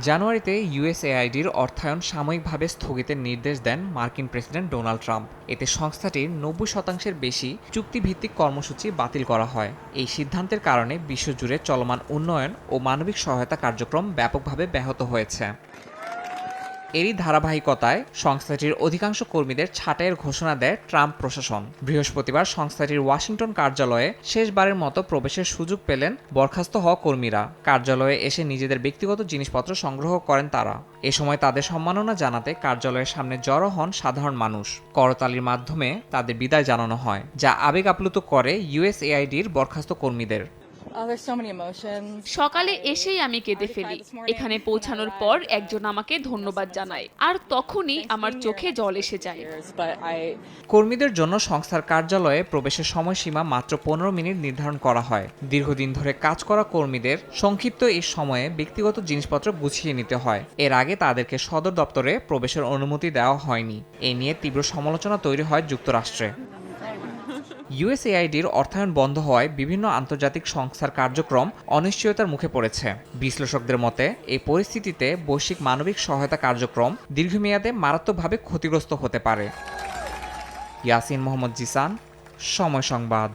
জানুয়ারিতে ইউএসএআইডির অর্থায়ন সাময়িকভাবে স্থগিতের নির্দেশ দেন মার্কিন প্রেসিডেন্ট ডোনাল্ড ট্রাম্প। এতে সংস্থাটির 90% বেশি চুক্তিভিত্তিক কর্মসূচি বাতিল করা হয়। এই সিদ্ধান্তের কারণে বিশ্বজুড়ে চলমান উন্নয়ন ও মানবিক সহায়তা কার্যক্রম ব্যাপকভাবে ব্যাহত হয়েছে। এরই ধারাবাহিকতায় সংস্থাটির অধিকাংশ কর্মীদের ছাঁটাইয়ের ঘোষণা দেয় ট্রাম্প প্রশাসন। বৃহস্পতিবার সংস্থাটির ওয়াশিংটন কার্যালয়ে শেষবারের মতো প্রবেশের সুযোগ পেলেন বরখাস্ত হওয়া কর্মীরা। কার্যালয়ে এসে নিজেদের ব্যক্তিগত জিনিসপত্র সংগ্রহ করেন তারা। এ সময় তাদের সম্মাননা জানাতে কার্যালয়ের সামনে জড়ো হন সাধারণ মানুষ। করতালির মাধ্যমে তাদের বিদায় জানানো হয়, যা আবেগ আপ্লুত করে ইউএসএআইডির বরখাস্ত কর্মীদের। সকালে এসেই আমি কেঁদে ফেলি। এখানে পৌঁছানোর পর একজন আমাকে ধন্যবাদ জানায়, আর তখনই আমার চোখে জল এসে যায়। কর্মীদের জন্য সংস্থার কার্যালয়ে প্রবেশের সময়সীমা মাত্র 15 মিনিট নির্ধারণ করা হয়। দীর্ঘদিন ধরে কাজ করা কর্মীদের সংক্ষিপ্ত এই সময়ে ব্যক্তিগত জিনিসপত্র গুছিয়ে নিতে হয়। এর আগে তাদেরকে সদর দপ্তরে প্রবেশের অনুমতি দেওয়া হয়নি। এ নিয়ে তীব্র সমালোচনা তৈরি হয় যুক্তরাষ্ট্রে। ইউএসএআইডির অর্থায়ন বন্ধ হওয়ায় বিভিন্ন আন্তর্জাতিক সংস্থার কার্যক্রম অনিশ্চয়তার মুখে পড়েছে। বিশ্লেষকদের মতে এই পরিস্থিতিতে বৈশ্বিক মানবিক সহায়তা কার্যক্রম দীর্ঘমেয়াদে মারাত্মকভাবে ক্ষতিগ্রস্ত হতে পারে। ইয়াসিন মোহাম্মদ জিসান, সময় সংবাদ।